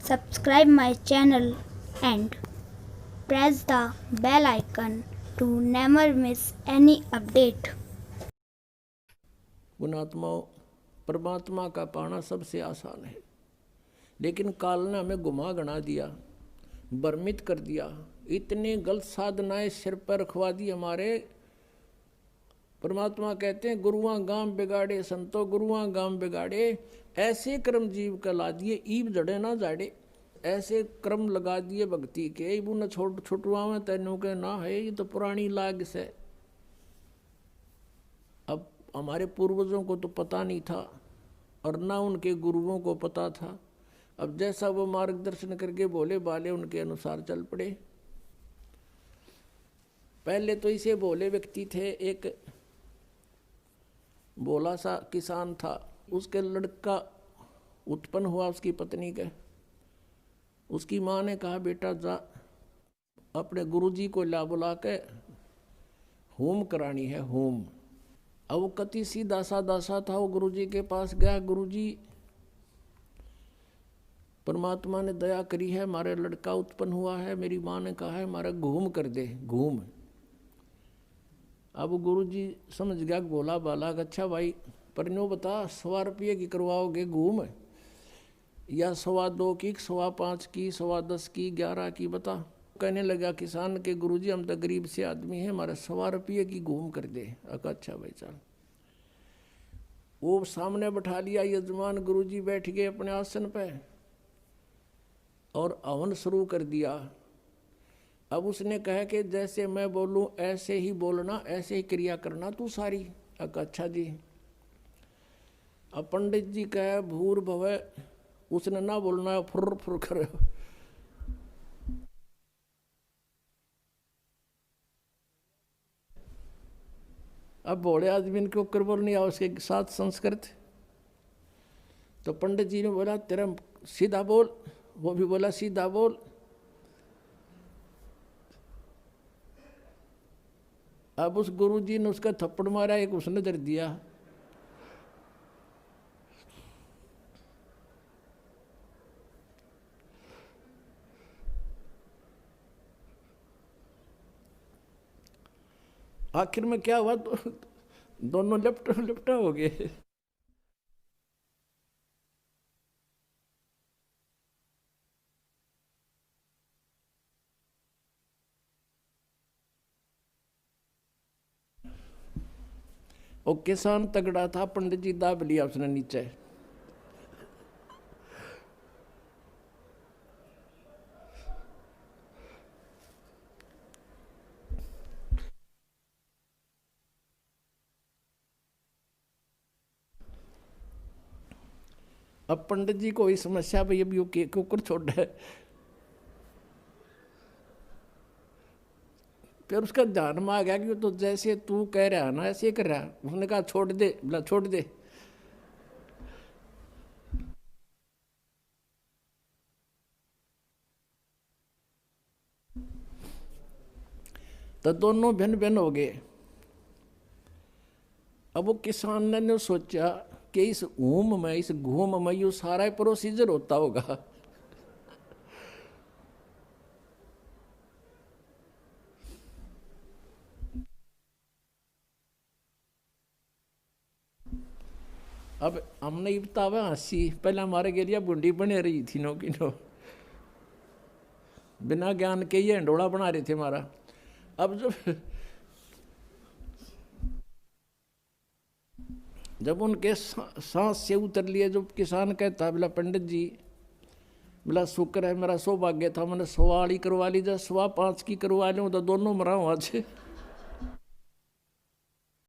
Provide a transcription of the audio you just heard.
subscribe my channel and press the bell icon to never miss any update. गुणात्माओं, परमात्मा का पाना सबसे आसान है, लेकिन काल ने हमें गुमा गना दिया, भ्रमित कर दिया। इतने गलत साधनाएं सिर पर रखवा दी हमारे। परमात्मा कहते हैं गुरुआं गांव बिगाड़े संतो गुरुआं गांव बिगाड़े, ऐसे कर्म जीव का ला दिए ईब जड़े ना जाड़े। ऐसे क्रम लगा दिए भक्ति के, इबू न छोट छुटवा में तेनों के ना है, ये तो पुरानी लाग से। अब हमारे पूर्वजों को तो पता नहीं था और ना उनके गुरुओं को पता था। अब जैसा वो मार्गदर्शन करके बोले बाले उनके अनुसार चल पड़े। पहले तो इसे बोले व्यक्ति थे, एक भोला सा किसान था, उसके लड़का उत्पन्न हुआ उसकी पत्नी के। उसकी माँ ने कहा बेटा जा अपने गुरुजी को ला बुला के होम करानी है, होम। अब वो कति सीधा सादा सा था, वो गुरुजी के पास गया। गुरुजी परमात्मा ने दया करी है, हमारे लड़का उत्पन्न हुआ है, मेरी माँ ने कहा है हमारा घूम कर दे, घूम। अब गुरुजी समझ गया बोला बाला अच्छा भाई पर नो बता 100 रुपये की करवाओगे घूम, या 2.25 की, 5.25 की, 10.25 की, 11 की, बता। कहने लगा किसान के गुरुजी हम तो गरीब से आदमी हैं, हमारे 100 रुपये की घूम कर दे। अच्छा भाई चल। वो सामने बैठा लिया यजमान, गुरुजी बैठ गए अपने आसन पे और हवन शुरू कर दिया। अब उसने कहा कि जैसे मैं बोलूं ऐसे ही बोलना, ऐसे ही क्रिया करना तू सारी। अच्छा जी। अब पंडित जी कहे भूर भवे, उसने ना बोलना फुर फुर करे। अब बोले आदमी के ऊपर बोलनी आ उसके साथ संस्कृत। तो पंडित जी ने बोला तेरा सीधा बोल, वो भी बोला सीधा बोल। अब उस गुरुजी ने उसका थप्पड़ मारा, एक उसने दर दिया। आखिर में क्या हुआ, दोनों लिपटा हो गए। और किसान तगड़ा था, पंडित जी दाब लिया उसने नीचे। अब पंडित जी को इस समस्या भाई अभी के कुकर छोड़ है। फिर उसका ध्यान में आ गया कि तो जैसे तू कह रहा है ना ऐसे ही कर रहा है। उसने कहा छोड़ दे, बोला छोड़ दे। तो दोनों भिन्न भिन्न हो गए। अब वो किसान ने सोचा कि इस ऊम में, इस घूम में यू सारा प्रोसीजर होता होगा। अब हमने बतावा हंसी, पहले हमारे के लिए बुंडी बने रही थी नो की नो, बिना ज्ञान के ये हंडोड़ा बना रहे थे हमारा। अब जब उनके सांस से उतर लिए, जो किसान कहता बोला पंडित जी, बोला शुक्र है मेरा सौभाग्य था, मैंने 100 वाली करवा ली, जब 5.25 की करवा लूँ तो दोनों मरा आज।